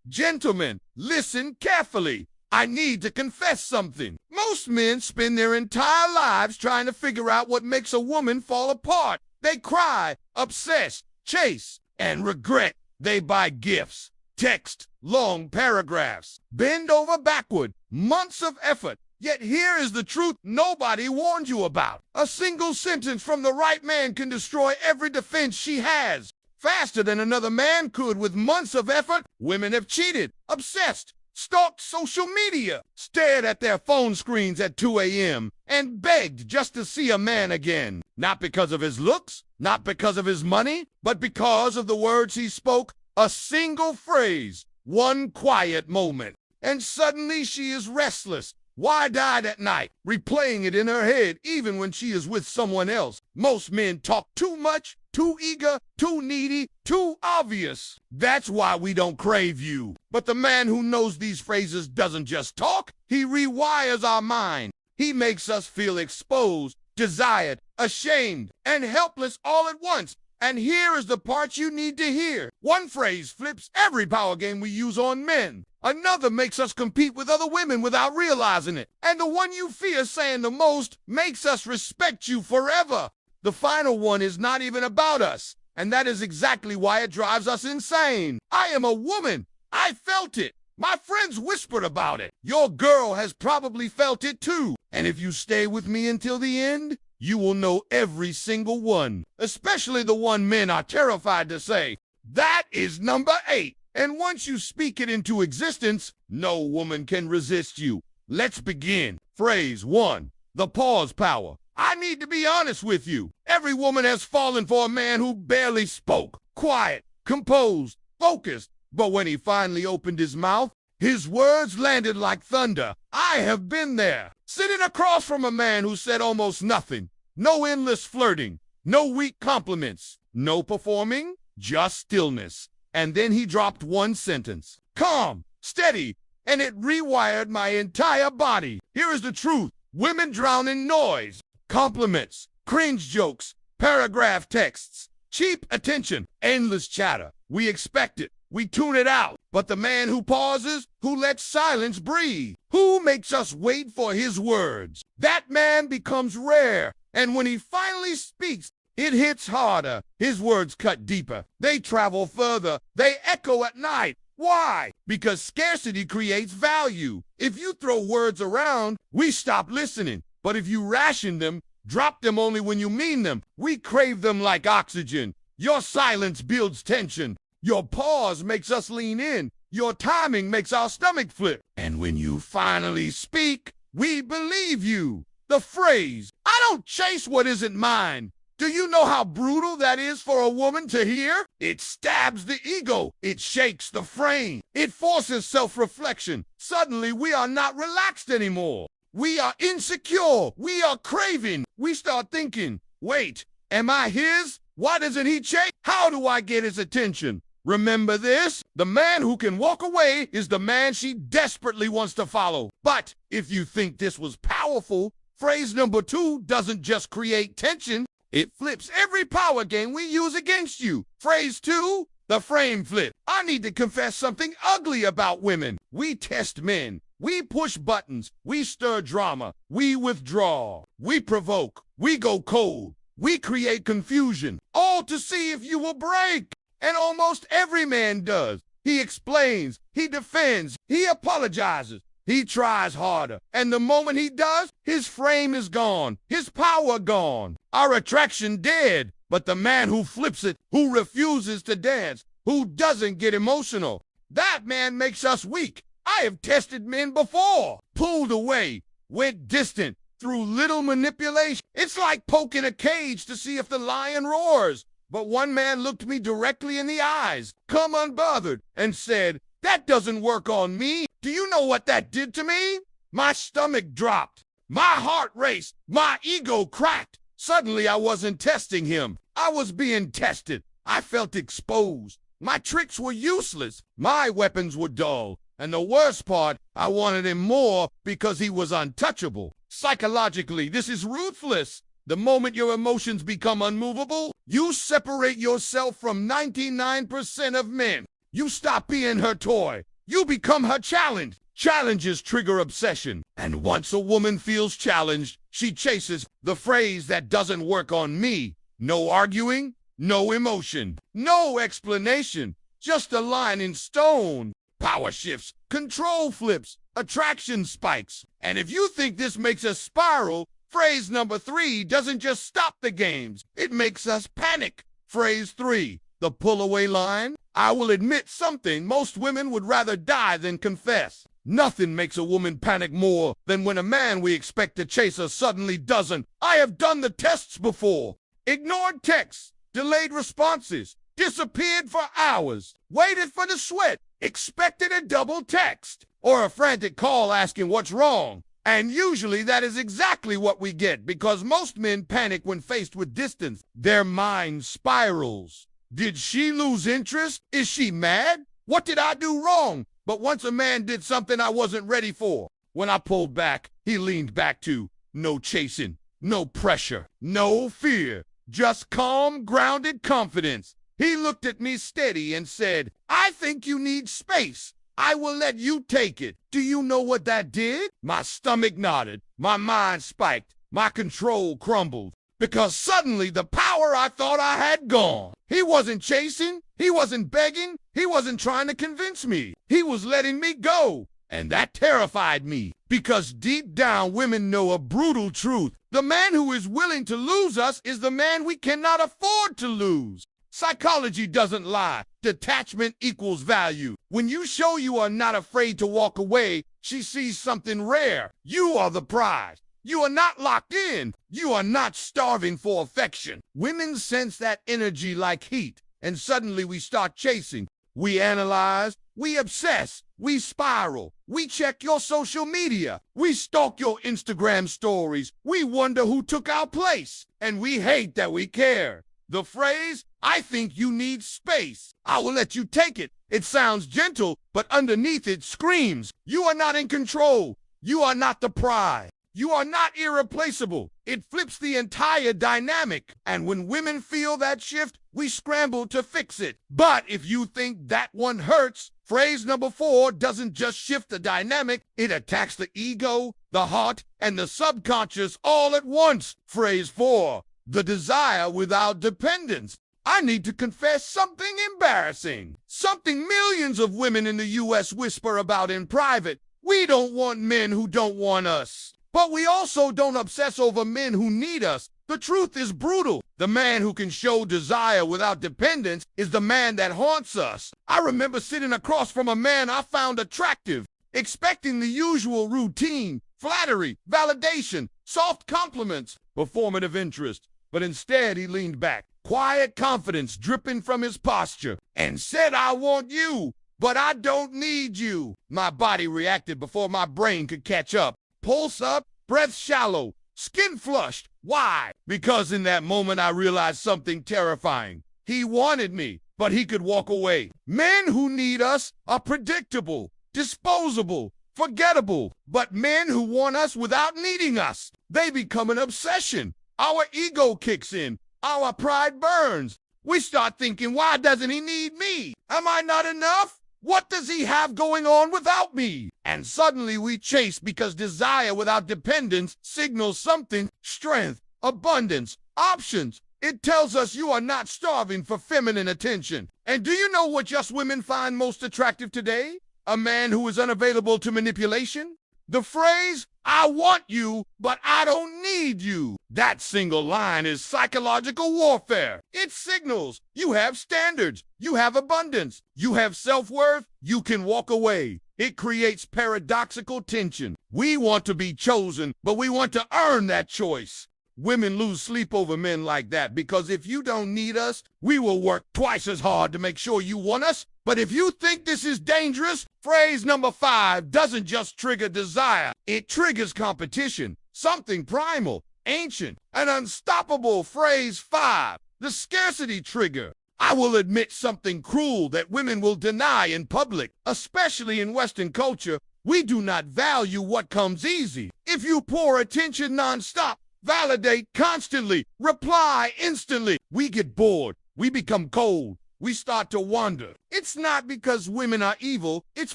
Gentlemen, listen carefully. I need to confess something. Most men spend their entire lives trying to figure out what makes a woman fall apart. They cry, obsess, chase, and regret. They buy gifts, text, long paragraphs, bend over backward, months of effort. Yet here is the truth nobody warned you about. A single sentence from the right man can destroy every defense she has. Faster than another man could with months of effort, women have cheated, obsessed, stalked social media, stared at their phone screens at 2 a.m., and begged just to see a man again. Not because of his looks, not because of his money, but because of the words he spoke, a single phrase, one quiet moment. And suddenly she is restless, wide-eyed at night, replaying it in her head even when she is with someone else. Most men talk too much, too eager, too needy, too obvious. That's why we don't crave you. But the man who knows these phrases doesn't just talk, he rewires our mind. He makes us feel exposed, desired, ashamed, and helpless all at once. And here is the part you need to hear. One phrase flips every power game we use on men. Another makes us compete with other women without realizing it. And the one you fear saying the most makes us respect you forever. The final one is not even about us. And that is exactly why it drives us insane. I am a woman. I felt it. My friends whispered about it. Your girl has probably felt it too. And if you stay with me until the end, you will know every single one, especially the one men are terrified to say. That is number 8. And once you speak it into existence, no woman can resist you. Let's begin. Phrase 1, the pause power. I need to be honest with you. Every woman has fallen for a man who barely spoke, quiet, composed, focused. But when he finally opened his mouth, his words landed like thunder. I have been there, sitting across from a man who said almost nothing. No endless flirting, no weak compliments, no performing, just stillness. And then he dropped one sentence. Calm, steady, and it rewired my entire body. Here is the truth. Women drown in noise, compliments, cringe jokes, paragraph texts, cheap attention, endless chatter. We expect it. We tune it out. But the man who pauses, who lets silence breathe, who makes us wait for his words, that man becomes rare. And when he finally speaks, it hits harder. His words cut deeper. They travel further. They echo at night. Why? Because scarcity creates value. If you throw words around, we stop listening. But if you ration them, drop them only when you mean them, we crave them like oxygen. Your silence builds tension. Your pause makes us lean in. Your timing makes our stomach flip. And when you finally speak, we believe you. The phrase, I don't chase what isn't mine. Do you know how brutal that is for a woman to hear? It stabs the ego. It shakes the frame. It forces self-reflection. Suddenly, we are not relaxed anymore. We are insecure. We are craving. We start thinking, wait, am I his? Why doesn't he chase? How do I get his attention? Remember this, the man who can walk away is the man she desperately wants to follow. But if you think this was powerful, phrase number 2 doesn't just create tension, it flips every power game we use against you. Phrase 2, the frame flip. I need to confess something ugly about women. We test men. We push buttons. We stir drama. We withdraw. We provoke. We go cold. We create confusion, all to see if you will break. And almost every man does. He explains, he defends, he apologizes, he tries harder. And the moment he does, his frame is gone, his power gone, our attraction dead. But the man who flips it, who refuses to dance, who doesn't get emotional, that man makes us weak. I have tested men before, pulled away, went distant, through little manipulation. It's like poking a cage to see if the lion roars. But one man looked me directly in the eyes, come unbothered, and said, that doesn't work on me. Do you know what that did to me? My stomach dropped. My heart raced. My ego cracked. Suddenly I wasn't testing him. I was being tested. I felt exposed. My tricks were useless. My weapons were dull. And the worst part, I wanted him more because he was untouchable. Psychologically, this is ruthless. The moment your emotions become unmovable, you separate yourself from 99% of men. You stop being her toy. You become her challenge. Challenges trigger obsession. And once a woman feels challenged, she chases the phrase that doesn't work on me. No arguing, no emotion, no explanation, just a line in stone. Power shifts, control flips, attraction spikes. And if you think this makes us spiral, phrase number 3 doesn't just stop the games, it makes us panic. Phrase 3, the pull-away line. I will admit something most women would rather die than confess. Nothing makes a woman panic more than when a man we expect to chase her suddenly doesn't. I have done the tests before. Ignored texts, delayed responses, disappeared for hours, waited for the sweat, expected a double text, or a frantic call asking what's wrong. And usually that is exactly what we get, because most men panic when faced with distance. Their mind spirals. Did she lose interest? Is she mad? What did I do wrong? But once a man did something I wasn't ready for, when I pulled back, he leaned back to no chasing, no pressure, no fear, just calm, grounded confidence. He looked at me steady and said, I think you need space. I will let you take it. Do you know what that did? My stomach nodded, my mind spiked, my control crumbled, because suddenly the power I thought I had gone. He wasn't chasing, he wasn't begging, he wasn't trying to convince me. He was letting me go. And that terrified me, because deep down women know a brutal truth. The man who is willing to lose us is the man we cannot afford to lose. Psychology doesn't lie. Detachment equals value. When you show you are not afraid to walk away, she sees something rare. You are the prize. You are not locked in. You are not starving for affection. Women sense that energy like heat, and suddenly we start chasing. We analyze, we obsess, we spiral, we check your social media, we stalk your Instagram stories, we wonder who took our place, and we hate that we care. The phrase, I think you need space, I will let you take it. It sounds gentle, but underneath it screams, you are not in control. You are not the prize. You are not irreplaceable. It flips the entire dynamic. And when women feel that shift, we scramble to fix it. But if you think that one hurts, phrase number 4 doesn't just shift the dynamic, it attacks the ego, the heart, and the subconscious all at once. Phrase 4, the desire without dependence. I need to confess something embarrassing. Something millions of women in the U.S. whisper about in private. We don't want men who don't want us. But we also don't obsess over men who need us. The truth is brutal. The man who can show desire without dependence is the man that haunts us. I remember sitting across from a man I found attractive, expecting the usual routine, flattery, validation, soft compliments, performative interest. But instead he leaned back, quiet confidence dripping from his posture, and said, I want you, but I don't need you. My body reacted before my brain could catch up. Pulse up, breath shallow, skin flushed. Why? Because in that moment I realized something terrifying. He wanted me, but he could walk away. Men who need us are predictable, disposable, forgettable. But men who want us without needing us, they become an obsession. Our ego kicks in. Our pride burns. We start thinking, why doesn't he need me? Am I not enough? What does he have going on without me? And suddenly we chase because desire without dependence signals something: strength, abundance, options. It tells us you are not starving for feminine attention. And do you know what just women find most attractive today? A man who is unavailable to manipulation. The phrase, I want you, but I don't need you. That single line is psychological warfare. It signals you have standards, you have abundance, you have self-worth, you can walk away. It creates paradoxical tension. We want to be chosen, but we want to earn that choice. Women lose sleep over men like that because if you don't need us, we will work twice as hard to make sure you want us. But if you think this is dangerous, phrase number 5 doesn't just trigger desire. It triggers competition, something primal, ancient, and unstoppable. Phrase 5, the scarcity trigger. I will admit something cruel that women will deny in public, especially in Western culture. We do not value what comes easy. If you pour attention nonstop, validate constantly, reply instantly, we get bored, we become cold. we start to wonder. It's not because women are evil, it's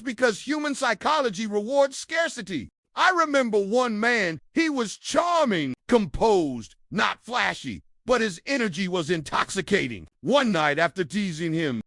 because human psychology rewards scarcity. I remember one man, he was charming, composed, not flashy, but his energy was intoxicating. One night after teasing him,